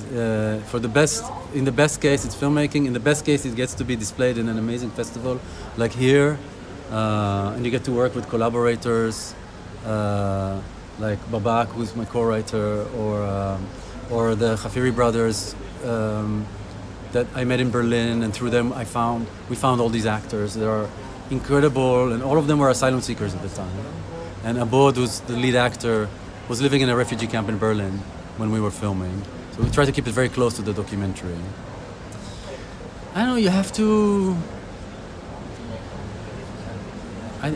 in the best case, it's filmmaking. In the best case, it gets to be displayed in an amazing festival like here. And you get to work with collaborators like Babak, who's my co-writer, or the Khafiri brothers that I met in Berlin, and through them we found all these actors that are incredible, and all of them were asylum seekers at the time. And Abod, who's the lead actor, was living in a refugee camp in Berlin when we were filming. So we tried to keep it very close to the documentary. I don't know, you have to...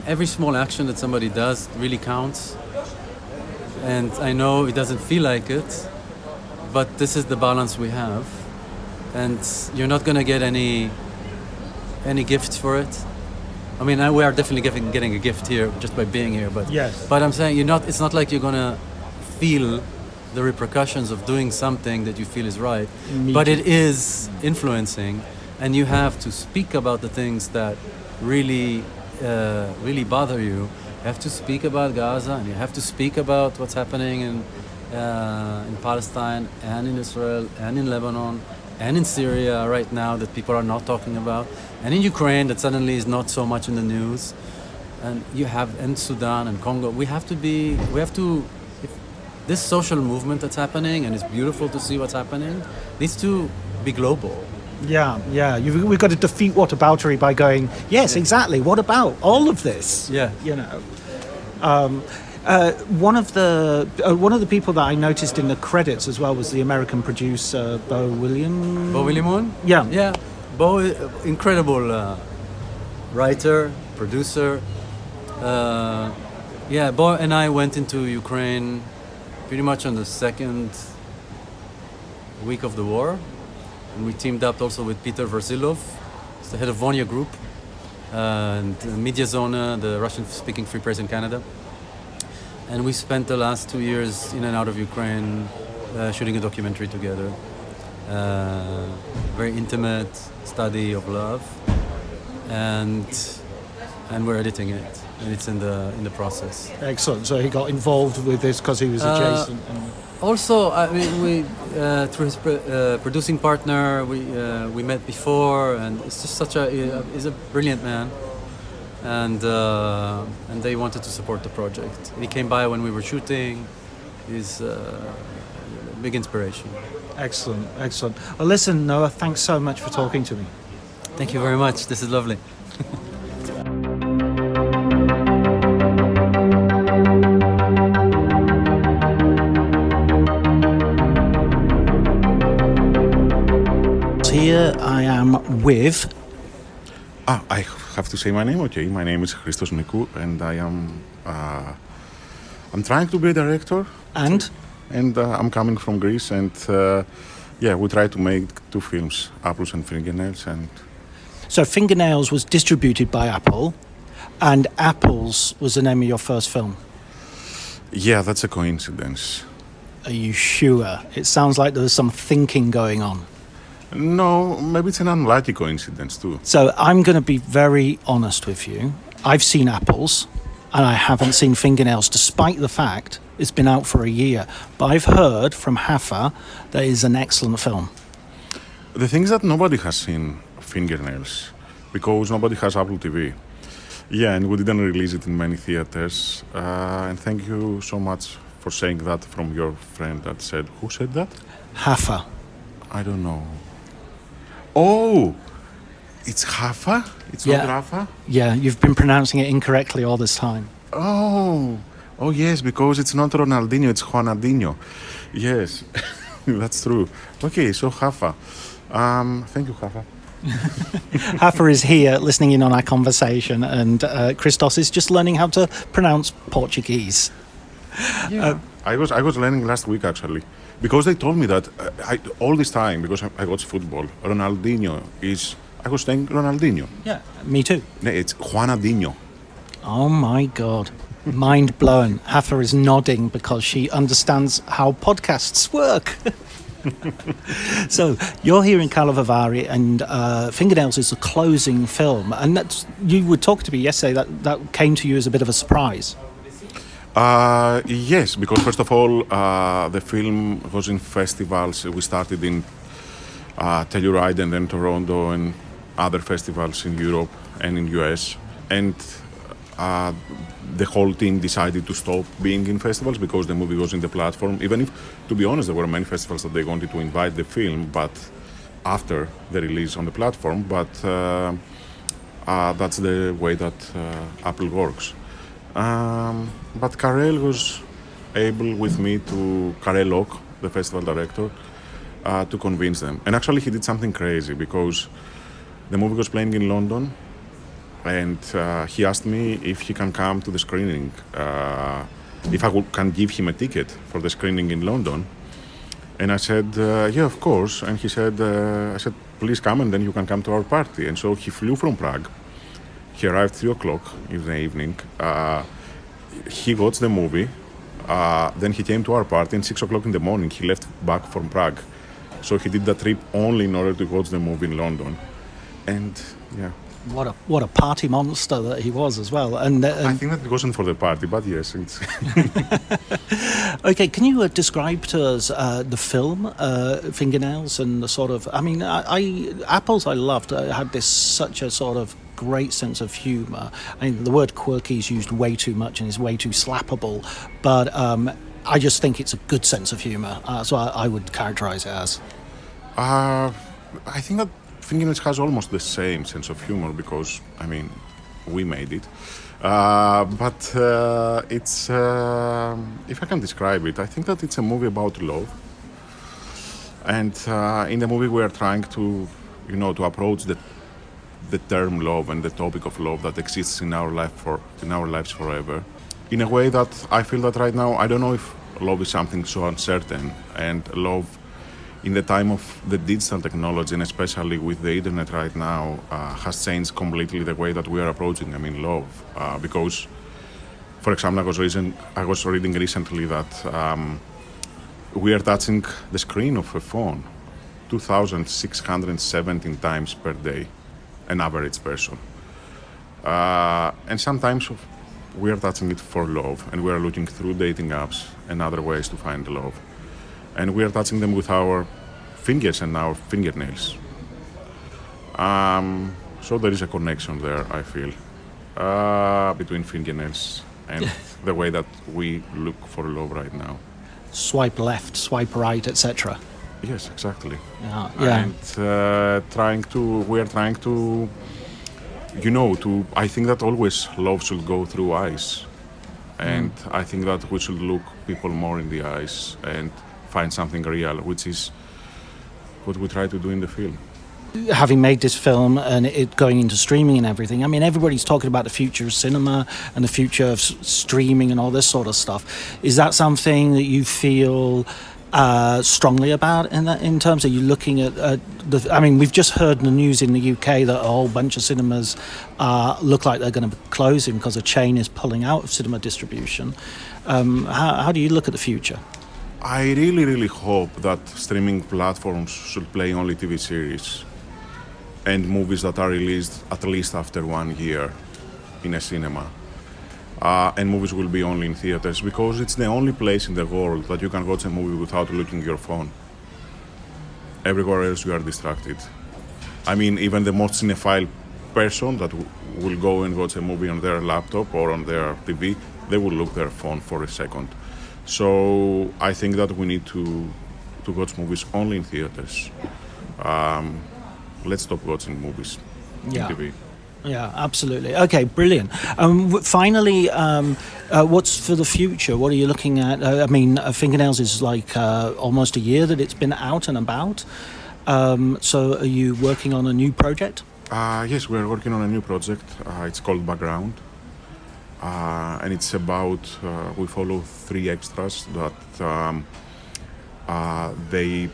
Every small action that somebody does really counts. And I know it doesn't feel like it, but this is the balance we have. And you're not going to get any gifts for it. I mean, we are definitely getting a gift here just by being here. But yes. But I'm saying it's not like you're going to feel the repercussions of doing something that you feel is right. But it is influencing, and you have to speak about the things that really bother you. You have to speak about Gaza, and you have to speak about what's happening in Palestine and in Israel and in Lebanon and in Syria right now that people are not talking about, and in Ukraine that suddenly is not so much in the news, and Sudan and Congo. This social movement that's happening, and it's beautiful to see what's happening, needs to be global. Yeah. We've got to defeat whataboutery by going, yes, exactly. What about all of this? Yeah. One of the people that I noticed in the credits as well was the American producer Bo Williamson. Bo Williamson? Yeah. Bo, incredible writer, producer. Bo and I went into Ukraine pretty much on the second week of the war. And we teamed up also with Peter Versilov, he's the head of Vonya Group, and Media Zona, the Russian-speaking free press in Canada. And we spent the last 2 years in and out of Ukraine shooting a documentary together. Very intimate study of love, and we're editing it, and it's in the process. Excellent. So he got involved with this because he was adjacent. Also, I mean, we through his producing partner, we met before, and it's just he's a brilliant man, and they wanted to support the project. He came by when we were shooting. He's a big inspiration. Excellent. Well, listen, Noah, thanks so much for talking to me. Thank you very much. This is lovely. Here I am with I have to say my name, okay. My name is Christos Nikou, and I'm trying to be a director. And I'm coming from Greece, and we try to make 2 films, Apples and Fingernails. And so Fingernails was distributed by Apple, and Apples was the name of your first film. Yeah, that's a coincidence. Are you sure? It sounds like there was some thinking going on. No, maybe it's an unlucky coincidence too. So I'm going to be very honest with you. I've seen Apples, and I haven't seen Fingernails, despite the fact it's been out for a year. But I've heard from Hafa that it is an excellent film. The thing is that nobody has seen Fingernails, because nobody has Apple TV. Yeah, and we didn't release it in many theaters. And thank you so much for saying that from your friend that said... Who said that? Hafa. I don't know. Oh! It's Hafa? It's not Rafa? Yeah, you've been pronouncing it incorrectly all this time. Oh! Oh, yes, because it's not Ronaldinho, it's Juanadinho. Yes, that's true. Okay, so Hafa. Thank you, Hafa. Hafa is here listening in on our conversation, and Christos is just learning how to pronounce Portuguese. Yeah, I was learning last week actually, because they told me that all this time, because I watch football, Ronaldinho is... I was saying Ronaldinho. Yeah, me too. No, it's Juanadinho. Oh my God. Mind blown. Hafa is nodding because she understands how podcasts work. So you're here in Karlovy Vary, and Fingernails is the closing film, and you were talking to me yesterday that came to you as a bit of a surprise. Yes, because first of all, the film was in festivals. We started in Telluride and then Toronto and other festivals in Europe and in US, and the whole team decided to stop being in festivals because the movie was in the platform, even if, to be honest, there were many festivals that they wanted to invite the film, but after the release on the platform, but that's the way that Apple works. But Karel was able with me to, Karel Lok, the festival director, to convince them. And actually he did something crazy because the movie was playing in London, and he asked me if he can come to the screening, if I can give him a ticket for the screening in London. And I said, yeah, of course. And he said, I said, please come and then you can come to our party. And so he flew from Prague. He arrived 3 o'clock in the evening. He watched the movie. Then he came to our party, and 6 o'clock in the morning he left back from Prague. So he did that trip only in order to watch the movie in London. And yeah. What a party monster that he was as well. And I think that it wasn't for the party, but yes, it's... Okay, can you describe to us the film, Fingernails, and the sort of... I mean, Apples I loved. I had such a sort of great sense of humour. I mean, the word quirky is used way too much and is way too slappable, but I just think it's a good sense of humour. So I would characterise it as. I think that Fingernails has almost the same sense of humor because, I mean, we made it. But it's, if I can describe it, I think that it's a movie about love. And in the movie we are trying to, to approach the term love and the topic of love that exists in our lives forever. In a way that I feel that right now, I don't know if love is something so uncertain, and love in the time of the digital technology, and especially with the internet right now, has changed completely the way that we are approaching, love. Because, for example, I was reading recently that we are touching the screen of a phone 2,617 times per day, an average person. And sometimes we are touching it for love, and we are looking through dating apps and other ways to find love. And we are touching them with our fingers and our fingernails. So there is a connection there, I feel, between fingernails and the way that we look for love right now. Swipe left, swipe right, etc. Yes, exactly. Yeah. And we are trying to, I think that always love should go through eyes. And I think that we should look people more in the eyes and find something real, which is what we try to do in the film. having made this film and it going into streaming and everything, I mean, everybody's talking about the future of cinema and the future of streaming and all this sort of stuff. Is that something that you feel strongly about in terms of you looking at I mean, we've just heard in the news in the UK that a whole bunch of cinemas look like they're going to be closing because a chain is pulling out of cinema distribution. How do you look at the future? I really, really hope that streaming platforms should play only TV series and movies that are released at least after 1 year in a cinema. And movies will be only in theaters, because it's the only place in the world that you can watch a movie without looking at your phone. Everywhere else you are distracted. I mean, even the most cinephile person that will go and watch a movie on their laptop or on their TV, they will look at their phone for a second. So I think that we need to watch movies only in theaters. Let's stop watching movies on TV. Yeah, absolutely. Okay, brilliant. Finally, what's for the future? What are you looking at? I mean, Fingernails is like almost a year that it's been out and about. So are you working on a new project? Yes, we're working on a new project. It's called Background. And it's about, we follow 3 extras that they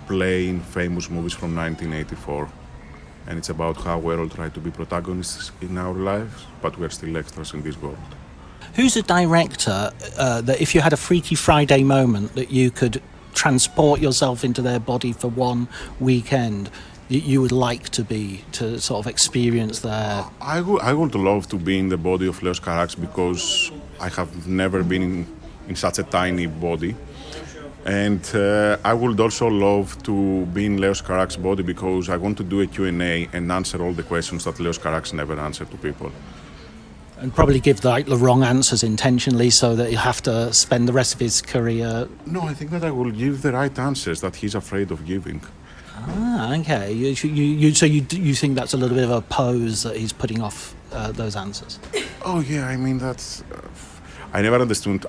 play in famous movies from 1984. And it's about how we're all trying to be protagonists in our lives, but we're still extras in this world. Who's a director that if you had a Freaky Friday moment that you could transport yourself into their body for one weekend, you would like to sort of experience their... I would love to be in the body of Leos Carax, because I have never been in such a tiny body. And I would also love to be in Leos Carax's body, because I want to do a Q&A and answer all the questions that Leos Carax never answered to people. And probably give the wrong answers intentionally so that you have to spend the rest of his career... No, I think that I will give the right answers that he's afraid of giving. Ah, okay. So you think that's a little bit of a pose that he's putting off those answers? Oh, yeah, I mean, that's... I never understood,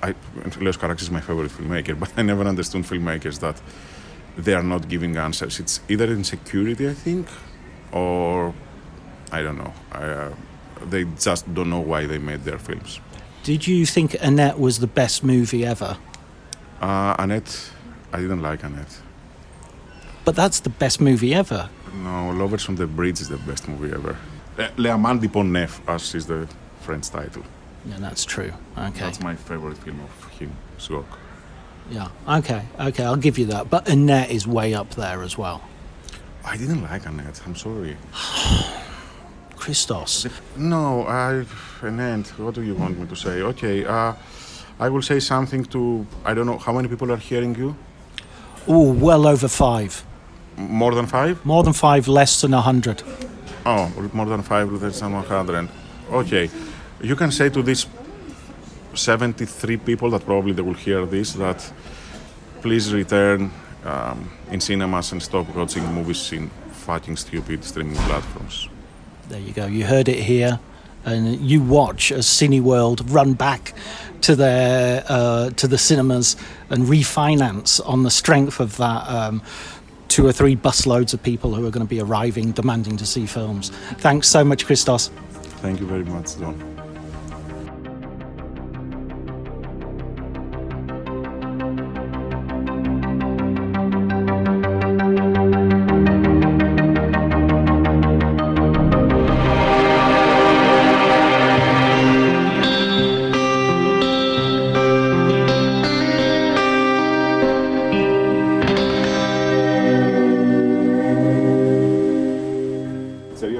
Leos Carax is my favorite filmmaker, but I never understood filmmakers that they are not giving answers. It's either insecurity, I think, or I don't know. They just don't know why they made their films. Did you think Annette was the best movie ever? Annette, I didn't like Annette. But that's the best movie ever. No, Lovers on the Bridge is the best movie ever. Le Amant du Pont Neuf, as is the French title. Yeah, that's true. Okay. That's my favorite film of him, Swok. Yeah, okay, I'll give you that. But Annette is way up there as well. I didn't like Annette, I'm sorry. Christos. No, Annette, what do you want me to say? Okay, I will say something to, I don't know, how many people are hearing you? Oh, well over 5. More than 5? More than 5, less than 100. Oh, more than 5, less than 100. Okay. You can say to these 73 people that probably they will hear this, that please return in cinemas and stop watching movies in fucking stupid streaming platforms. There you go. You heard it here. And you watch as Cineworld run back to their to the cinemas and refinance on the strength of that 2 or 3 busloads of people who are going to be arriving, demanding to see films. Thanks so much, Christos. Thank you very much, John.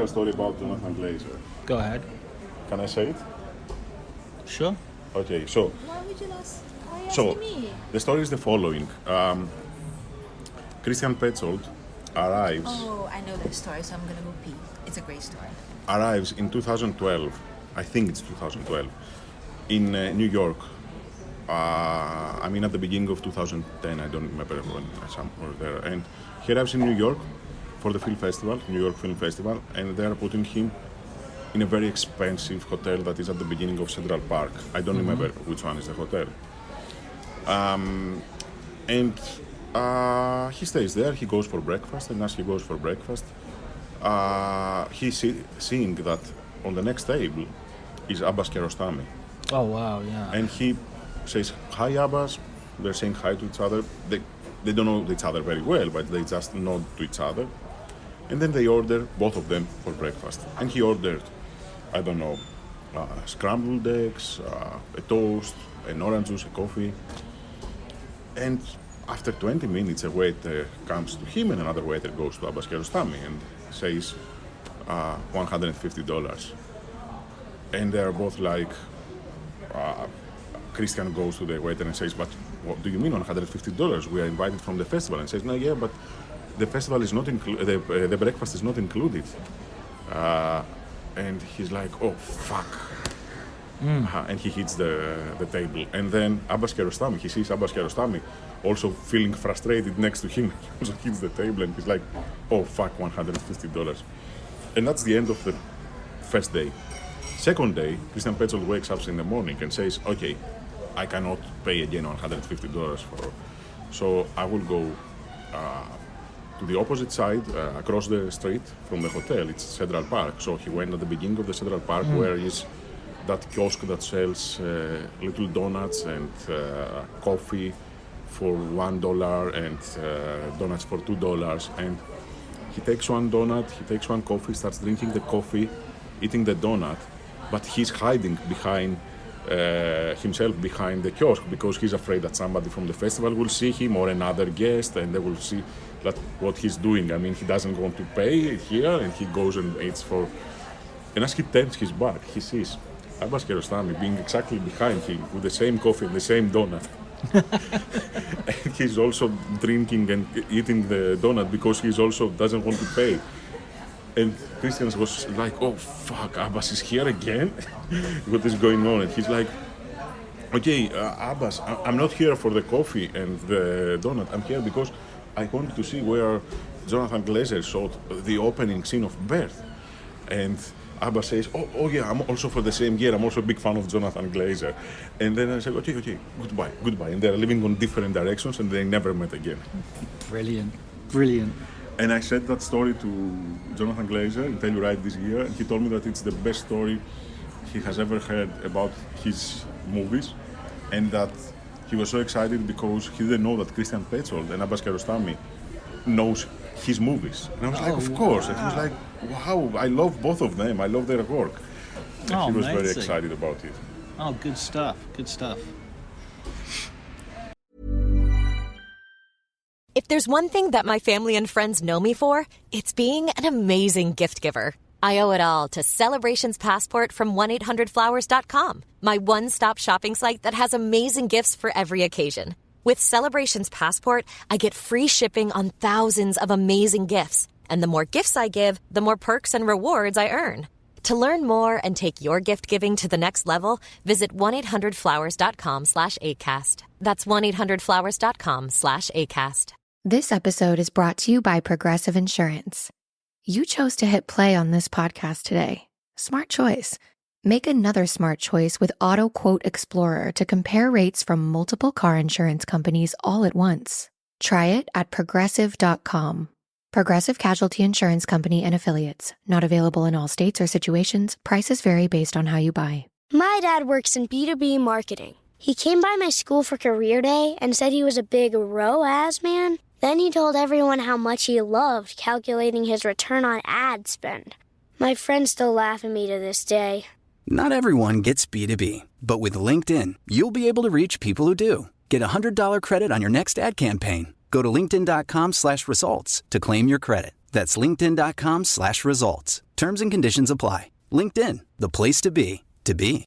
Story about Jonathan Glazer. Go ahead. Can I say it? Sure. Okay, so... Why would you ask me? The story is the following. Christian Petzold arrives... Oh, I know that story, so I'm going to go pee. It's a great story. Arrives in 2012, I think it's 2012, in New York. I mean, at the beginning of 2010, I don't remember when, somewhere there. And he arrives in New York for the film festival, New York Film Festival, and they are putting him in a very expensive hotel that is at the beginning of Central Park. I don't remember which one is the hotel. And he stays there, he goes for breakfast, and as he goes for breakfast, he's seeing that on the next table is Abbas Kiarostami. Oh, wow, yeah. And he says, hi, Abbas. They're saying hi to each other. They don't know each other very well, but they just nod to each other. And then they order, both of them, for breakfast. And he ordered, I don't know, scrambled eggs, a toast, an orange juice, a coffee. And after 20 minutes, a waiter comes to him and another waiter goes to Abbas Kiarostami and says, $150. And they're both like, Christian goes to the waiter and says, but what do you mean $150? We are invited from the festival. And says, no, yeah, but the festival is not included, the breakfast is not included. And he's like, oh, fuck. And he hits the table. And then Abbas Kiarostami, he sees Abbas Kiarostami also feeling frustrated next to him. He also hits the table and he's like, oh, fuck, $150. And that's the end of the first day. Second day, Christian Petzold wakes up in the morning and says, okay, I cannot pay again $150 for, so I will go to the opposite side, across the street from the hotel. It's Central Park. So he went at the beginning of the Central Park where is that kiosk that sells little donuts and coffee for $1 and donuts for $2. And he takes one donut, he takes one coffee, starts drinking the coffee, eating the donut, but he's hiding behind himself behind the kiosk because he's afraid that somebody from the festival will see him or another guest and they will see that what he's doing. I mean, he doesn't want to pay here and he goes and eats for... And as he turns his back, he sees Abbas Kiarostami being exactly behind him with the same coffee and the same donut. And he's also drinking and eating the donut because he also doesn't want to pay. And Christian was like, oh, fuck, Abbas is here again? What is going on? And he's like, okay, Abbas, I'm not here for the coffee and the donut. I'm here because I wanted to see where Jonathan Glazer shot the opening scene of Birth. And Abbas says, oh yeah, I'm also for the same year. I'm also a big fan of Jonathan Glazer. And then I said, okay, goodbye. And they're living on different directions and they never met again. Brilliant. And I said that story to Jonathan Glazer in Telluride this year, and he told me that it's the best story he has ever heard about his movies, and that he was so excited because he didn't know that Christian Petzold and Abbas Kiarostami knows his movies. And I was like, of course. And he was like, wow, I love both of them. I love their work. And he was very excited about it. Oh, good stuff. If there's one thing that my family and friends know me for, it's being an amazing gift giver. I owe it all to Celebrations Passport from 1-800-Flowers.com, my one-stop shopping site that has amazing gifts for every occasion. With Celebrations Passport, I get free shipping on thousands of amazing gifts. And the more gifts I give, the more perks and rewards I earn. To learn more and take your gift giving to the next level, visit 1-800-Flowers.com/ACAST. That's 1-800-Flowers.com/ACAST. This episode is brought to you by Progressive Insurance. You chose to hit play on this podcast today. Smart choice. Make another smart choice with Auto Quote Explorer to compare rates from multiple car insurance companies all at once. Try it at progressive.com. Progressive Casualty Insurance Company and Affiliates. Not available in all states or situations. Prices vary based on how you buy. My dad works in B2B marketing. He came by my school for career day and said he was a big ROAS man. Then he told everyone how much he loved calculating his return on ad spend. My friends still laugh at me to this day. Not everyone gets B2B, but with LinkedIn, you'll be able to reach people who do. Get a $100 credit on your next ad campaign. Go to linkedin.com/results to claim your credit. That's linkedin.com/results. Terms and conditions apply. LinkedIn, the place to be, to be.